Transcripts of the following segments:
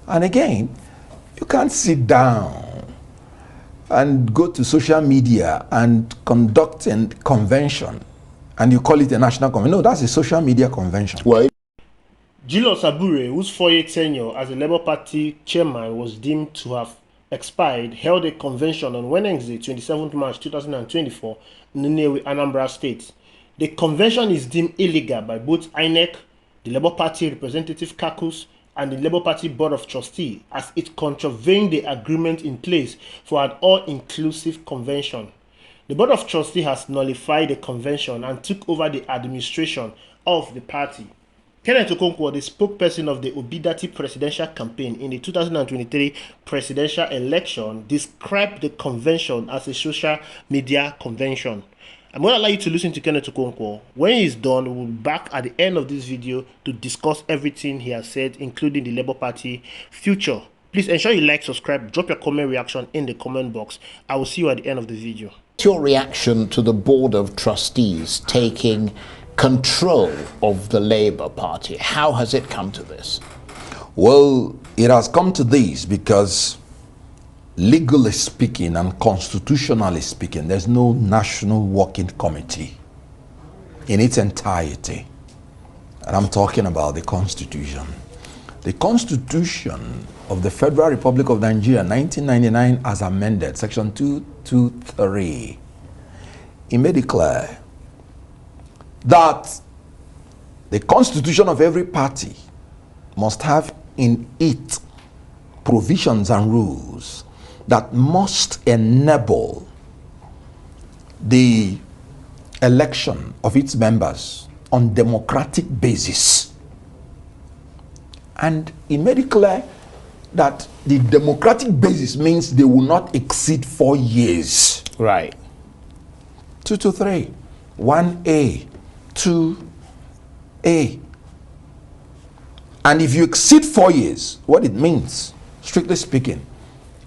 And again, you can't sit down and go to social media and conduct a convention and you call it a national convention. No, that's a social media convention. Well, Julius Abure, whose 4-year tenure as a Labour Party chairman was deemed to have expired, held a convention on Wednesday, 27th March 2024 in Nnewi, Anambra State. The convention is deemed illegal by both INEC, the Labour Party representative caucus, and the Labour Party Board of Trustees, as it contravened the agreement in place for an all-inclusive convention. The Board of Trustees has nullified the convention and took over the administration of the party. Kenneth Okonkwo, the spokesperson of the Berate presidential campaign in the 2023 presidential election, described the convention as a social media convention. I'm going to allow you to listen to Kenneth Okonkwo. When he's done, we'll be back at the end of this video to discuss everything he has said, including the Labour Party future. Please ensure you like, subscribe, drop your comment reaction in the comment box. I will see you at the end of the video. your reaction to the Board of Trustees taking control of the Labour Party? How has it come to this? Well, it has come to this because, legally speaking and constitutionally speaking, there's no National Working Committee in its entirety. And I'm talking about the Constitution. The Constitution of the Federal Republic of Nigeria, 1999, as amended, Section 223, it made it clear that the constitution of every party must have in it provisions and rules that must enable the election of its members on democratic basis. And it made it clear that the democratic basis means they will not exceed 4 years. Right. 223, 1A, 2A. And if you exceed 4 years, what it means, strictly speaking,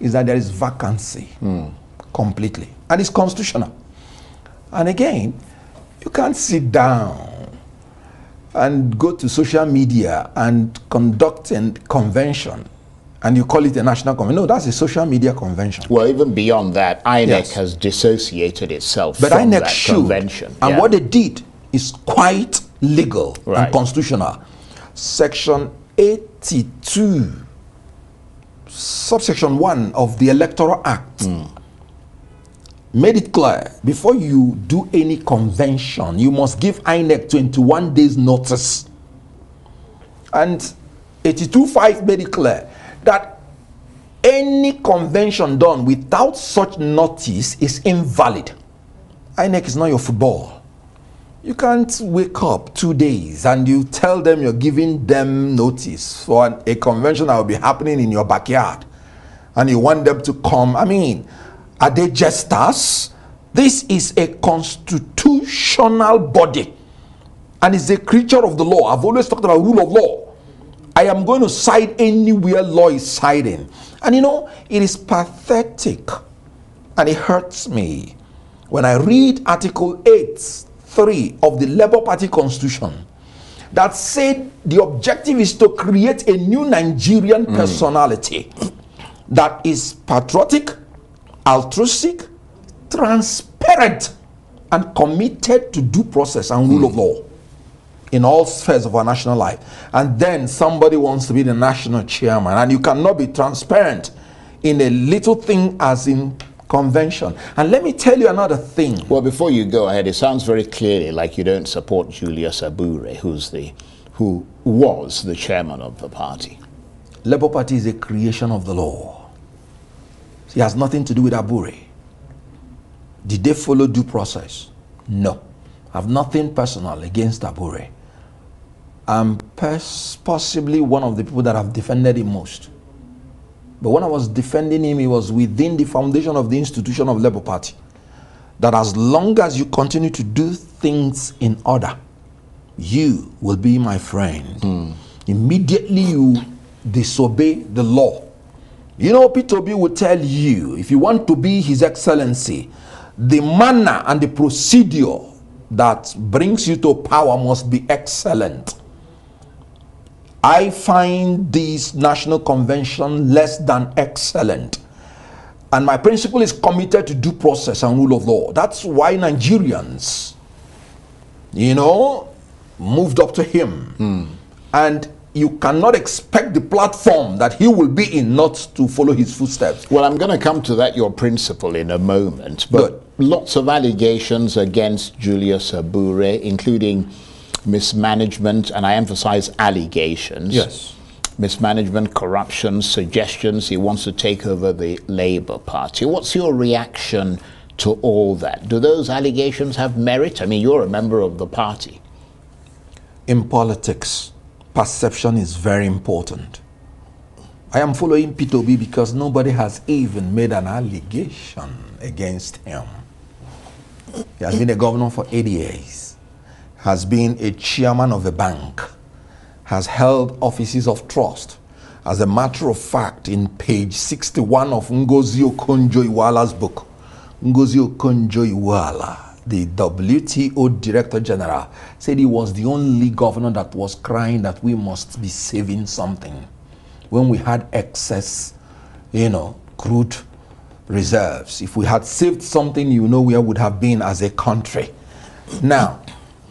is that there is vacancy completely. And it's constitutional. And again, you can't sit down and go to social media and conduct a convention and you call it a national convention. No, that's a social media convention. Well, even beyond that, INEC Yes. has dissociated itself But from INEC that should. convention. And Yeah. what they did is quite legal Right. and constitutional. Section 82, subsection 1 of the Electoral Act made it clear, before you do any convention, you must give INEC 21 days notice. And 82.5 made it clear that any convention done without such notice is invalid. INEC is not your football. You can't wake up 2 days and you tell them you're giving them notice for a convention that will be happening in your backyard and you want them to come. I mean, are they jesters? This is a constitutional body and it's a creature of the law. I've always talked about rule of law. I am going to side anywhere law is siding. And you know, it is pathetic and it hurts me when I read Article 8(3) of the Labour Party Constitution that said the objective is to create a new Nigerian personality that is patriotic, altruistic, transparent, and committed to due process and rule of law in all spheres of our national life. And then somebody wants to be the national chairman, and you cannot be transparent in a little thing as in convention. And let me tell you another thing. Well, before you go ahead, it sounds very clearly like you don't support Julius Abure, who was the chairman of the party. Labour Party is a creation of the law. It has nothing to do with Abure. Did they follow due process? No. I have nothing personal against Abure. I'm possibly one of the people that have defended him most. But when I was defending him, it was within the foundation of the institution of Labour Party. That as long as you continue to do things in order, you will be my friend. Immediately you disobey the law. You know, P2B will tell you, if you want to be His Excellency, the manner and the procedure that brings you to power must be excellent. I find this national convention less than excellent. And my principle is committed to due process and rule of law. That's why Nigerians, moved up to him. And you cannot expect the platform that he will be in not to follow his footsteps. Well, I'm going to come to that, your principle, in a moment. But lots of allegations against Julius Abure, including mismanagement, and I emphasize allegations. Yes. Mismanagement, corruption, suggestions. He wants to take over the Labour Party. What's your reaction to all that? Do those allegations have merit? I mean, you're a member of the party. In politics, perception is very important. I am following P2B because nobody has even made an allegation against him. He has been a governor for 8 years, has been a chairman of a bank, has held offices of trust. As a matter of fact, in page 61 of Ngozi Okonjo-Iweala's book, Ngozi Okonjo-Iweala, the WTO Director General, said he was the only governor that was crying that we must be saving something when we had excess, crude reserves. If we had saved something, where we would have been as a country. Now,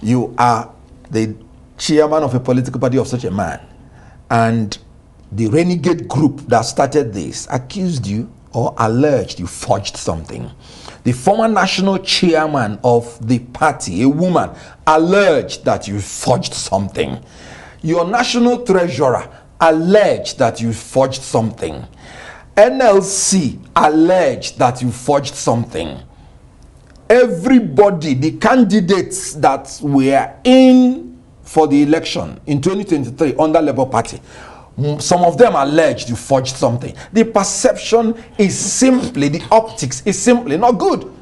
you are the chairman of a political party of such a man, and the renegade group that started this accused you or alleged you forged something. The former national chairman of the party, a woman, alleged that you forged something. Your national treasurer alleged that you forged something. NLC alleged that you forged something. Everybody, the candidates that were in for the election in 2023 under Labour Party, some of them alleged you forged something. The perception is simply, the optics is simply not good.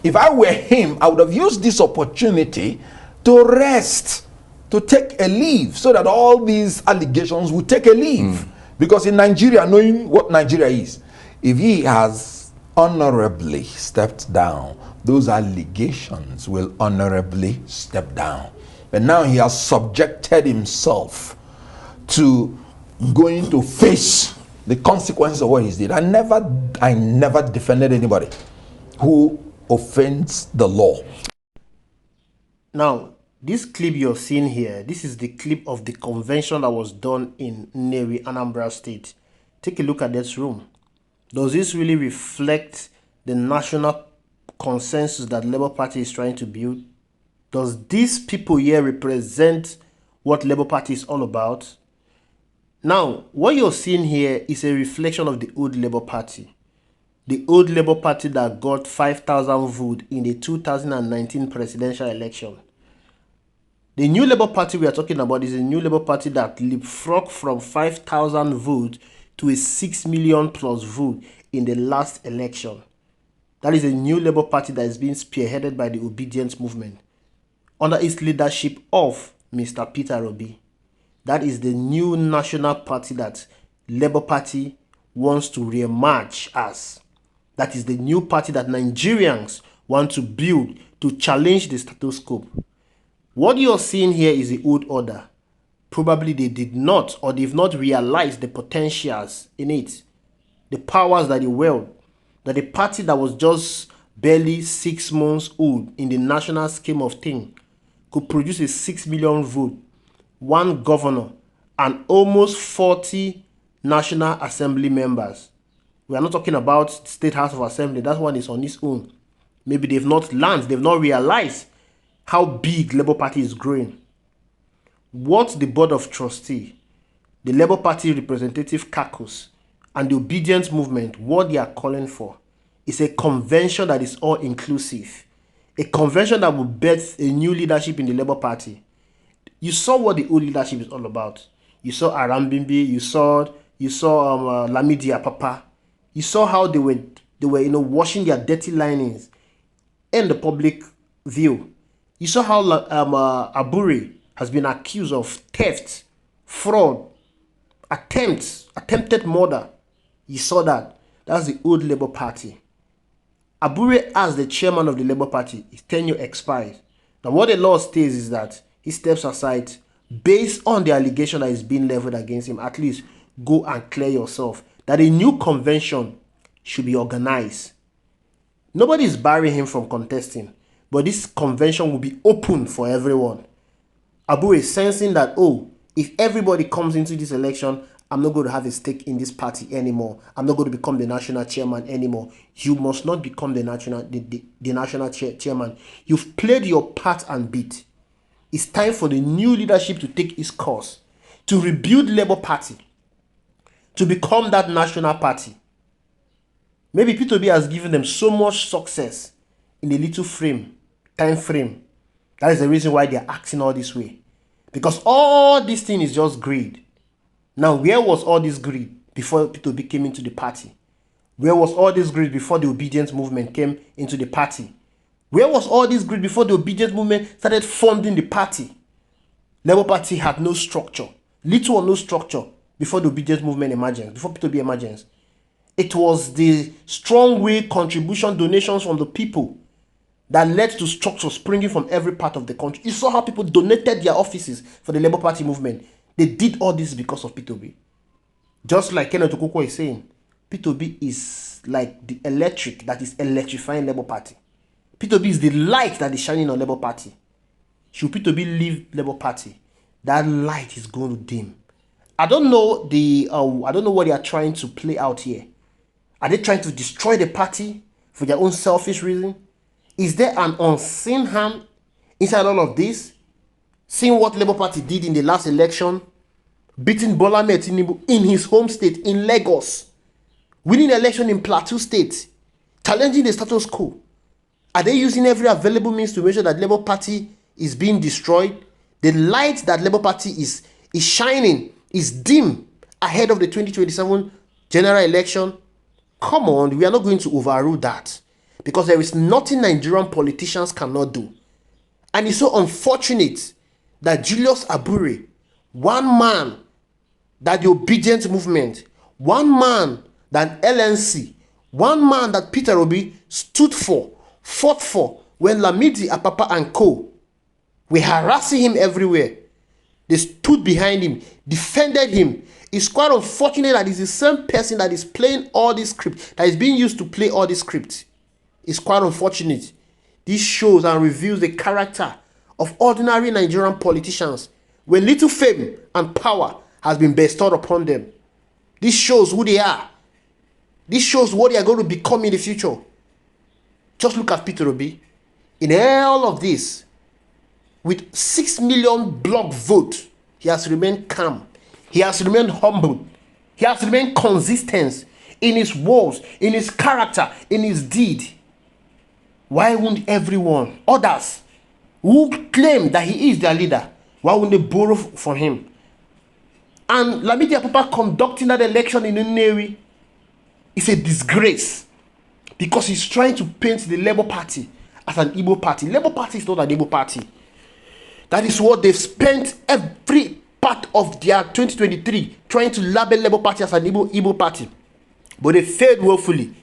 If I were him, I would have used this opportunity to rest, to take a leave, so that all these allegations would take a leave. Because in Nigeria, knowing what Nigeria is, if he has honorably stepped down, those allegations will honorably step down. But now he has subjected himself to going to face the consequences of what he did. I never defended anybody who offends the law. Now, this clip you're seeing here, this is the clip of the convention that was done in Nnewi, Anambra State. Take a look at this room. Does this really reflect the national consensus that Labour Party is trying to build? Does these people here represent what Labour Party is all about? Now, what you're seeing here is a reflection of the old Labour Party. The old Labour Party that got 5,000 votes in the 2019 presidential election. The new Labour Party we are talking about is a new Labour Party that leapfrogged from 5,000 votes to a 6 million plus vote in the last election. That is a new Labour Party that is being spearheaded by the obedience movement under its leadership of Mr. Peter Obi. That is the new national party that Labour Party wants to re-emerge as. That is the new party that Nigerians want to build to challenge the status quo. What you're seeing here is the old order. Probably they did not, or they've not realized the potentials in it, the powers that they wield, that the party that was just barely 6 months old in the national scheme of things could produce a 6 million vote, one governor, and almost 40 National Assembly members. We are not talking about State House of Assembly. That one is on its own. Maybe they've not learned, they've not realized how big Labour Party is growing. What the Board of Trustees, the Labour Party representative caucus, and the obedience movement, what they are calling for is a convention that is all inclusive. A convention that will birth a new leadership in the Labour Party. You saw what the old leadership is all about. You saw Arambimbi, you saw Lamidi Apapa. You saw how they were washing their dirty linings in the public view. You saw how Abure has been accused of theft, fraud, attempted murder. You saw that. That's the old Labour Party. Abure, as the chairman of the Labour Party, his tenure expires. Now what the law states is that he steps aside based on the allegation that is being leveled against him, at least go and clear yourself. That a new convention should be organized. Nobody is barring him from contesting, but this convention will be open for everyone. Abure is sensing that, oh, if everybody comes into this election, I'm not going to have a stake in this party anymore. I'm not going to become the national chairman anymore. You must not become the national chairman. You've played your part and bit. It's time for the new leadership to take its course, to rebuild Labour Party, to become that national party. Maybe P2B has given them so much success in a little time frame. That is the reason why they are acting all this way. Because all this thing is just greed. Now, where was all this greed before P2B came into the party? Where was all this greed before the obedience movement came into the party? Where was all this greed before the obedience movement started funding the party? Labour Party had no structure, little or no structure before the obedience movement emergence, before P2B emergence. It was the strong way contribution donations from the people that led to structure springing from every part of the country. You saw how people donated their offices for the Labour Party movement. They did all this because of P2B. Just like Kenneth Okonkwo is saying, P2B is like the electric that is electrifying Labour Party. P2B is the light that is shining on Labour Party. Should P2B leave Labour Party, that light is going to dim. I don't know what they are trying to play out here. Are they trying to destroy the party for their own selfish reason? Is there an unseen hand inside all of this? Seeing what Labour Party did in the last election, beating Bola Ahmed Tinubu in his home state, in Lagos, winning election in Plateau State, challenging the status quo. Are they using every available means to make sure that Labour Party is being destroyed? The light that Labour Party is shining is dim ahead of the 2027 general election. Come on, we are not going to overrule that, because there is nothing Nigerian politicians cannot do. And it's so unfortunate that Julius Abure, one man that the obedient movement, one man that LNC, one man that Peter Obi fought for when Lamidi, Apapa and co were harassing him everywhere. They stood behind him, defended him. It's quite unfortunate that it's the same person that is playing all this script, that is being used to play all this script. It's quite unfortunate. This shows and reveals the character of ordinary Nigerian politicians when little fame and power has been bestowed upon them. This shows who they are. This shows what they are going to become in the future. Just look at Peter Obi. In all of this, with 6 million block vote, he has remained calm. He has remained humble. He has remained consistent in his words, in his character, in his deed. Why won't everyone, others who claim that he is their leader, why won't they borrow from him? And Lamidi Apapa conducting that election in Nnewi is a disgrace, because he's trying to paint the Labour Party as an Igbo party. Labour Party is not an Igbo party. That is what they've spent every part of their 2023 trying to label Labour Party as an Igbo party. But they failed woefully.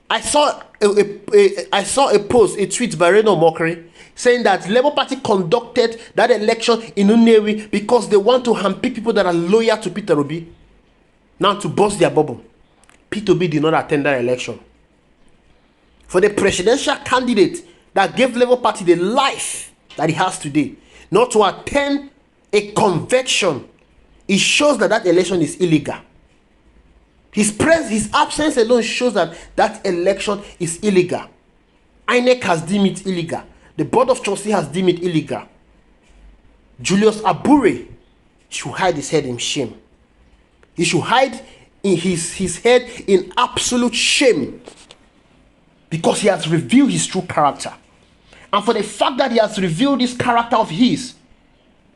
I saw a post, a tweet by Reno Mokri, saying that Labour Party conducted that election in Nnewi because they want to handpick people that are loyal to Peter Obi. Now to burst their bubble. Peter Obi did not attend that election. For the presidential candidate that gave Labour Party the life that he has today, not to attend a convention, it shows that that election is illegal. His absence alone shows that that election is illegal. INEC has deemed it illegal. The Board of Trustees has deemed it illegal. Julius Abure should hide his head in shame. He should hide in his head in absolute shame, because he has revealed his true character. And for the fact that he has revealed this character of his,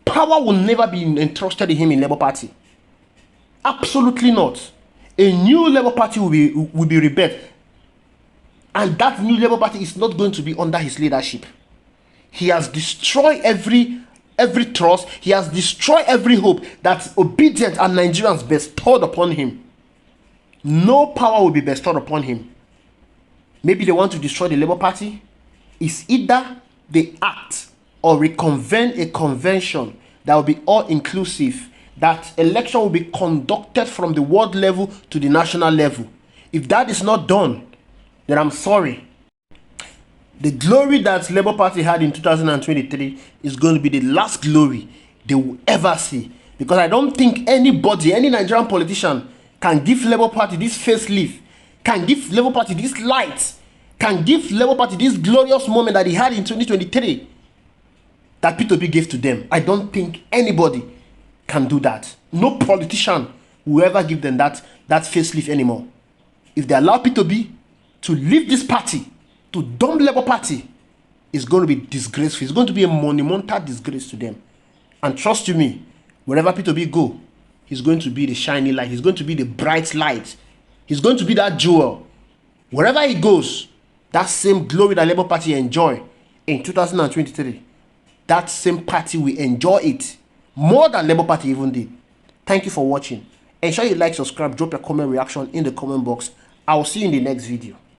power will never be entrusted in him in Labour Party. Absolutely not. A new Labour Party will be rebirthed, and that new Labour Party is not going to be under his leadership. He has destroyed every trust. He has destroyed every hope that obedient and Nigerians bestowed upon him. No power will be bestowed upon him. Maybe they want to destroy the Labour Party. It's either they act or reconvene a convention that will be all-inclusive, that election will be conducted from the world level to the national level. If that is not done, then I'm sorry. The glory that Labour Party had in 2023 is going to be the last glory they will ever see. Because I don't think anybody, any Nigerian politician, can give Labour Party this facelift, can give Labour Party this light, can give Labour Party this glorious moment that he had in 2023 that P2P gave to them. I don't think anybody can do that. No politician will ever give them that facelift anymore. If they allow P2P to leave this party, to dump Labour Party, it's going to be disgraceful. It's going to be a monumental disgrace to them. And trust you me, wherever P2P go, he's going to be the shiny light. He's going to be the bright light. He's going to be that jewel. Wherever he goes, that same glory that Labour Party enjoy in 2023, that same party will enjoy it more than Labour Party even did. Thank you for watching. Ensure you like, subscribe, drop your comment reaction in the comment box. I will see you in the next video.